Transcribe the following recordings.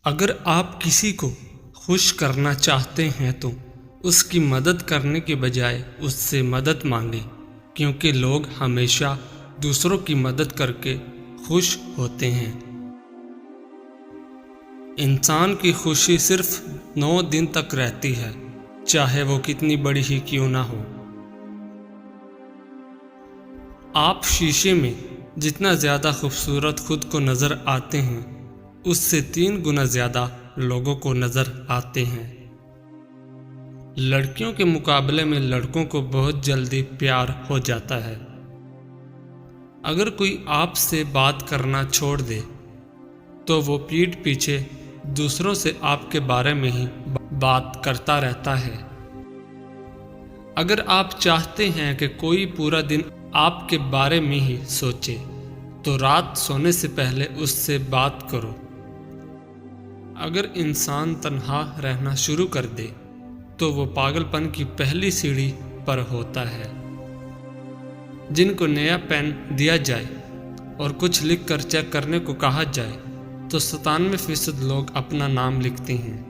اگر آپ کسی کو خوش کرنا چاہتے ہیں تو اس کی مدد کرنے کے بجائے اس سے مدد مانگیں، کیونکہ لوگ ہمیشہ دوسروں کی مدد کر کے خوش ہوتے ہیں۔ انسان کی خوشی صرف 9 دن تک رہتی ہے، چاہے وہ کتنی بڑی ہی کیوں نہ ہو۔ آپ شیشے میں جتنا زیادہ خوبصورت خود کو نظر آتے ہیں، اس سے 3 گنا زیادہ لوگوں کو نظر آتے ہیں۔ لڑکیوں کے مقابلے میں لڑکوں کو بہت جلدی پیار ہو جاتا ہے۔ اگر کوئی آپ سے بات کرنا چھوڑ دے تو وہ پیٹھ پیچھے دوسروں سے آپ کے بارے میں ہی بات کرتا رہتا ہے۔ اگر آپ چاہتے ہیں کہ کوئی پورا دن آپ کے بارے میں ہی سوچے تو رات سونے سے پہلے اس سے بات کرو۔ اگر انسان تنہا رہنا شروع کر دے تو وہ پاگل پن کی پہلی سیڑھی پر ہوتا ہے۔ جن کو نیا پین دیا جائے اور کچھ لکھ کر چیک کرنے کو کہا جائے تو 97% لوگ اپنا نام لکھتے ہیں۔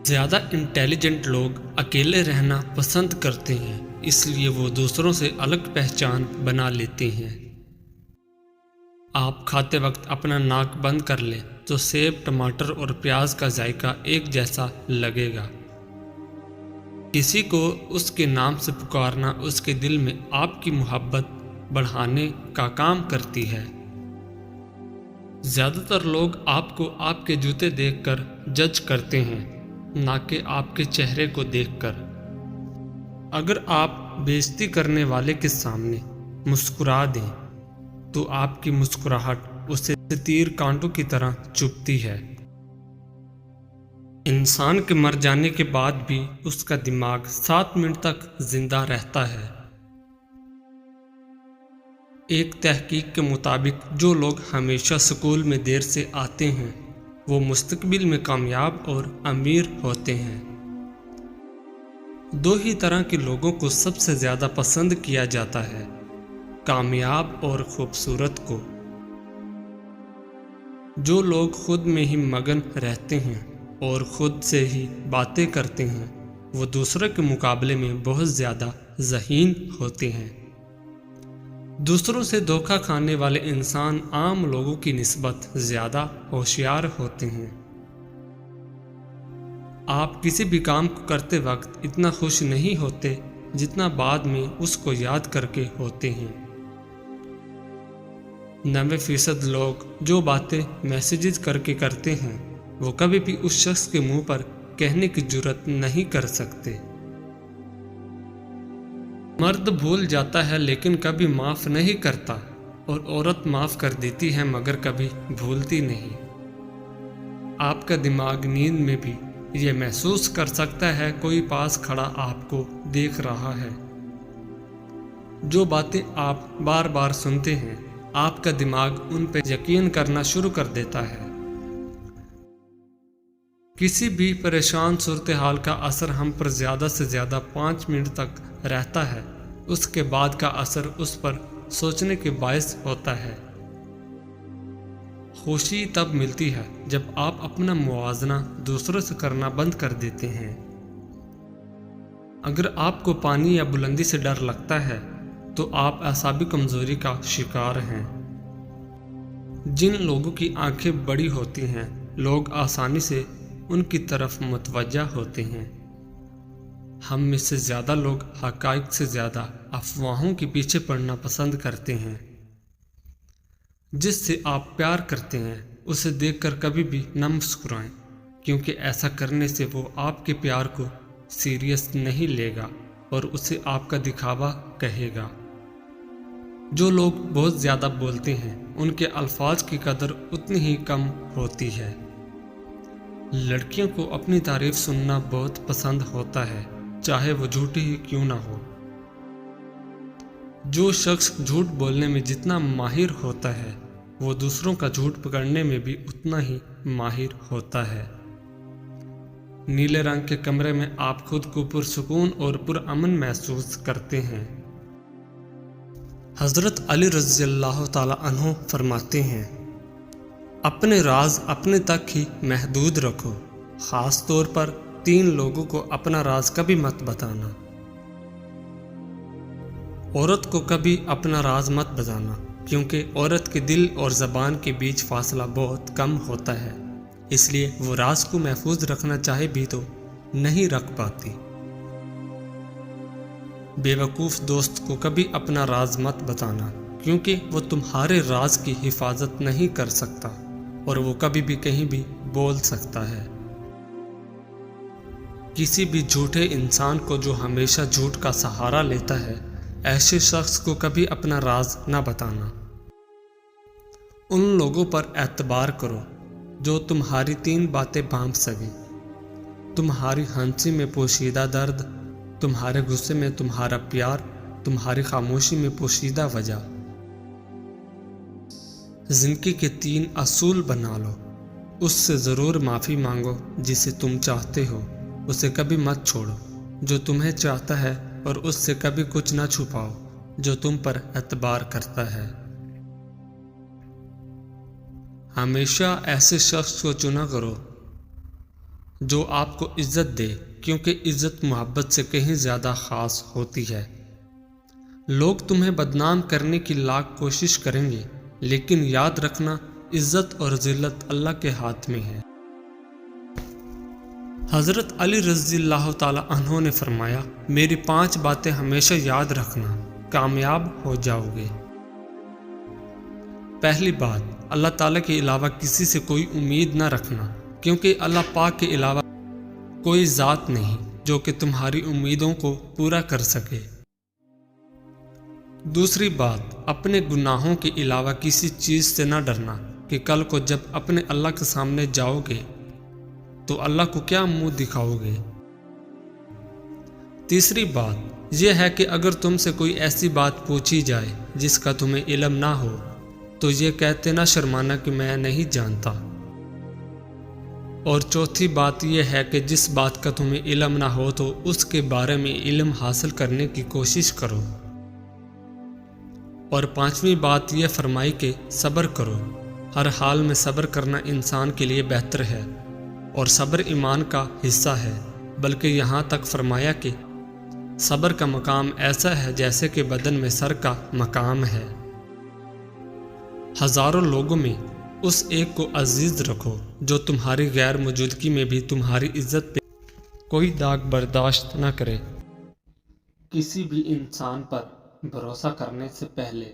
زیادہ انٹیلیجنٹ لوگ اکیلے رہنا پسند کرتے ہیں، اس لیے وہ دوسروں سے الگ پہچان بنا لیتے ہیں۔ آپ کھاتے وقت اپنا ناک بند کر لیں تو سیب، ٹماٹر اور پیاز کا ذائقہ ایک جیسا لگے گا۔ کسی کو اس کے نام سے پکارنا اس کے دل میں آپ کی محبت بڑھانے کا کام کرتی ہے۔ زیادہ تر لوگ آپ کو آپ کے جوتے دیکھ کر جج کرتے ہیں، نہ کہ آپ کے چہرے کو دیکھ کر۔ اگر آپ بےعزتی کرنے والے کے سامنے مسکرا دیں تو آپ کی مسکراہٹ اسے تیر کانٹوں کی طرح چبھتی ہے۔ انسان کے مر جانے کے بعد بھی اس کا دماغ 7 منٹ تک زندہ رہتا ہے۔ ایک تحقیق کے مطابق جو لوگ ہمیشہ اسکول میں دیر سے آتے ہیں وہ مستقبل میں کامیاب اور امیر ہوتے ہیں۔ 2 ہی طرح کے لوگوں کو سب سے زیادہ پسند کیا جاتا ہے، کامیاب اور خوبصورت کو۔ جو لوگ خود میں ہی مگن رہتے ہیں اور خود سے ہی باتیں کرتے ہیں وہ دوسروں کے مقابلے میں بہت زیادہ ذہین ہوتے ہیں۔ دوسروں سے دھوکہ کھانے والے انسان عام لوگوں کی نسبت زیادہ ہوشیار ہوتے ہیں۔ آپ کسی بھی کام کو کرتے وقت اتنا خوش نہیں ہوتے جتنا بعد میں اس کو یاد کر کے ہوتے ہیں۔ 90% لوگ جو باتیں میسیجز کر کے کرتے ہیں وہ کبھی بھی اس شخص کے منہ پر کہنے کی جرات نہیں کر سکتے۔ مرد بھول جاتا ہے لیکن کبھی معاف نہیں کرتا، اور عورت معاف کر دیتی ہے مگر کبھی بھولتی نہیں۔ آپ کا دماغ نیند میں بھی یہ محسوس کر سکتا ہے کوئی پاس کھڑا آپ کو دیکھ رہا ہے۔ جو باتیں آپ بار بار سنتے ہیں آپ کا دماغ ان پہ یقین کرنا شروع کر دیتا ہے۔ کسی بھی پریشان صورتحال کا اثر ہم پر زیادہ سے زیادہ 5 منٹ تک رہتا ہے، اس کے بعد کا اثر اس پر سوچنے کے باعث ہوتا ہے۔ خوشی تب ملتی ہے جب آپ اپنا موازنہ دوسروں سے کرنا بند کر دیتے ہیں۔ اگر آپ کو پانی یا بلندی سے ڈر لگتا ہے تو آپ اعصابی کمزوری کا شکار ہیں۔ جن لوگوں کی آنکھیں بڑی ہوتی ہیں لوگ آسانی سے ان کی طرف متوجہ ہوتے ہیں۔ ہم میں سے زیادہ لوگ حقائق سے زیادہ افواہوں کے پیچھے پڑنا پسند کرتے ہیں۔ جس سے آپ پیار کرتے ہیں اسے دیکھ کر کبھی بھی نہ مسکرائیں، کیونکہ ایسا کرنے سے وہ آپ کے پیار کو سیریس نہیں لے گا اور اسے آپ کا دکھاوا کہے گا۔ جو لوگ بہت زیادہ بولتے ہیں ان کے الفاظ کی قدر اتنی ہی کم ہوتی ہے۔ لڑکیوں کو اپنی تعریف سننا بہت پسند ہوتا ہے، چاہے وہ جھوٹی ہی کیوں نہ ہو۔ جو شخص جھوٹ بولنے میں جتنا ماہر ہوتا ہے وہ دوسروں کا جھوٹ پکڑنے میں بھی اتنا ہی ماہر ہوتا ہے۔ نیلے رنگ کے کمرے میں آپ خود کو پرسکون اور پرامن محسوس کرتے ہیں۔ حضرت علی رضی اللہ تعالی عنہ فرماتے ہیں، اپنے راز اپنے تک ہی محدود رکھو، خاص طور پر 3 لوگوں کو اپنا راز کبھی مت بتانا۔ عورت کو کبھی اپنا راز مت بتانا، کیونکہ عورت کے دل اور زبان کے بیچ فاصلہ بہت کم ہوتا ہے، اس لیے وہ راز کو محفوظ رکھنا چاہے بھی تو نہیں رکھ پاتی۔ بے وقوف دوست کو کبھی اپنا راز مت بتانا، کیونکہ وہ تمہارے راز کی حفاظت نہیں کر سکتا اور وہ کبھی بھی کہیں بھی بول سکتا ہے۔ کسی بھی جھوٹے انسان کو جو ہمیشہ جھوٹ کا سہارا لیتا ہے، ایسے شخص کو کبھی اپنا راز نہ بتانا۔ ان لوگوں پر اعتبار کرو جو تمہاری 3 باتیں بانپ سکیں: تمہاری ہنسی میں پوشیدہ درد، تمہارے غصے میں تمہارا پیار، تمہاری خاموشی میں پوشیدہ وجہ۔ زندگی کے 3 اصول بنا لو۔ اس سے ضرور معافی مانگو جسے تم چاہتے ہو، اسے کبھی مت چھوڑو جو تمہیں چاہتا ہے، اور اس سے کبھی کچھ نہ چھپاؤ جو تم پر اعتبار کرتا ہے۔ ہمیشہ ایسے شخص کو چنا کرو جو آپ کو عزت دے، کیونکہ عزت محبت سے کہیں زیادہ خاص ہوتی ہے۔ لوگ تمہیں بدنام کرنے کی لاکھ کوشش کریں گے، لیکن یاد رکھنا عزت اور ذلت اللہ کے ہاتھ میں ہے۔ حضرت علی رضی اللہ تعالیٰ عنہ نے فرمایا، میری 5 باتیں ہمیشہ یاد رکھنا، کامیاب ہو جاؤ گے۔ پہلی بات، اللہ تعالیٰ کے علاوہ کسی سے کوئی امید نہ رکھنا، کیونکہ اللہ پاک کے علاوہ کوئی ذات نہیں جو کہ تمہاری امیدوں کو پورا کر سکے۔ دوسری بات، اپنے گناہوں کے علاوہ کسی چیز سے نہ ڈرنا کہ کل کو جب اپنے اللہ کے سامنے جاؤ گے تو اللہ کو کیا منہ دکھاؤ گے۔ تیسری بات یہ ہے کہ اگر تم سے کوئی ایسی بات پوچھی جائے جس کا تمہیں علم نہ ہو تو یہ کہتے نہ شرمانا کہ میں نہیں جانتا۔ اور چوتھی بات یہ ہے کہ جس بات کا تمہیں علم نہ ہو تو اس کے بارے میں علم حاصل کرنے کی کوشش کرو۔ اور 5ویں بات یہ فرمائی کہ صبر کرو، ہر حال میں صبر کرنا انسان کے لیے بہتر ہے، اور صبر ایمان کا حصہ ہے، بلکہ یہاں تک فرمایا کہ صبر کا مقام ایسا ہے جیسے کہ بدن میں سر کا مقام ہے۔ ہزاروں لوگوں میں اس ایک کو عزیز رکھو جو تمہاری غیر موجودگی میں بھی تمہاری عزت پہ کوئی داغ برداشت نہ کرے۔ کسی بھی انسان پر بھروسہ کرنے سے پہلے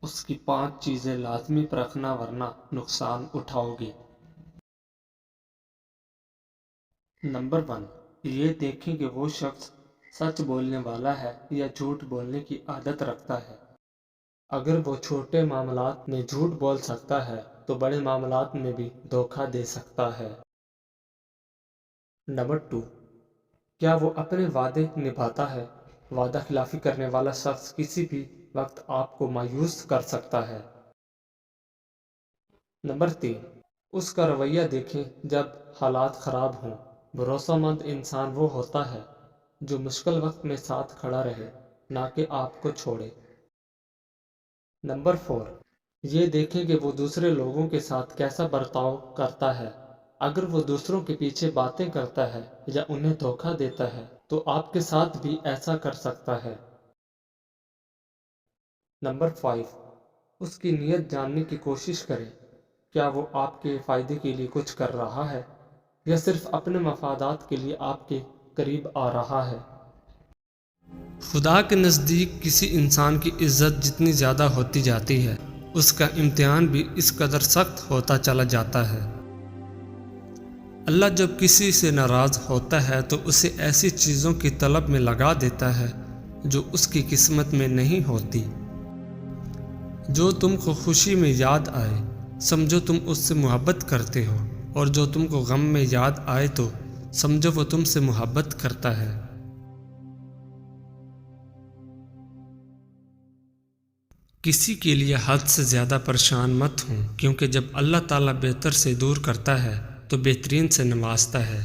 اس کی 5 چیزیں لازمی پرکھنا، ورنہ نقصان اٹھاؤ گے۔ نمبر 1، یہ دیکھیں کہ وہ شخص سچ بولنے والا ہے یا جھوٹ بولنے کی عادت رکھتا ہے۔ اگر وہ چھوٹے معاملات میں جھوٹ بول سکتا ہے تو بڑے معاملات میں بھی دھوکہ دے سکتا ہے۔ نمبر 2، کیا وہ اپنے وعدے نبھاتا ہے؟ وعدہ خلافی کرنے والا شخص کسی بھی وقت آپ کو مایوس کر سکتا ہے۔ نمبر 3، اس کا رویہ دیکھیں جب حالات خراب ہوں۔ بھروسہ مند انسان وہ ہوتا ہے جو مشکل وقت میں ساتھ کھڑا رہے، نہ کہ آپ کو چھوڑے۔ نمبر 4، یہ دیکھیں کہ وہ دوسرے لوگوں کے ساتھ کیسا برتاؤ کرتا ہے۔ اگر وہ دوسروں کے پیچھے باتیں کرتا ہے یا انہیں دھوکہ دیتا ہے تو آپ کے ساتھ بھی ایسا کر سکتا ہے۔ نمبر 5، اس کی نیت جاننے کی کوشش کریں، کیا وہ آپ کے فائدے کے لیے کچھ کر رہا ہے یا صرف اپنے مفادات کے لیے آپ کے قریب آ رہا ہے۔ خدا کے نزدیک کسی انسان کی عزت جتنی زیادہ ہوتی جاتی ہے، اس کا امتحان بھی اس قدر سخت ہوتا چلا جاتا ہے۔ اللہ جب کسی سے ناراض ہوتا ہے تو اسے ایسی چیزوں کی طلب میں لگا دیتا ہے جو اس کی قسمت میں نہیں ہوتی۔ جو تم کو خوشی میں یاد آئے سمجھو تم اس سے محبت کرتے ہو، اور جو تم کو غم میں یاد آئے تو سمجھو وہ تم سے محبت کرتا ہے۔ کسی کے لیے حد سے زیادہ پریشان مت ہوں، کیونکہ جب اللہ تعالیٰ بہتر سے دور کرتا ہے تو بہترین سے نوازتا ہے۔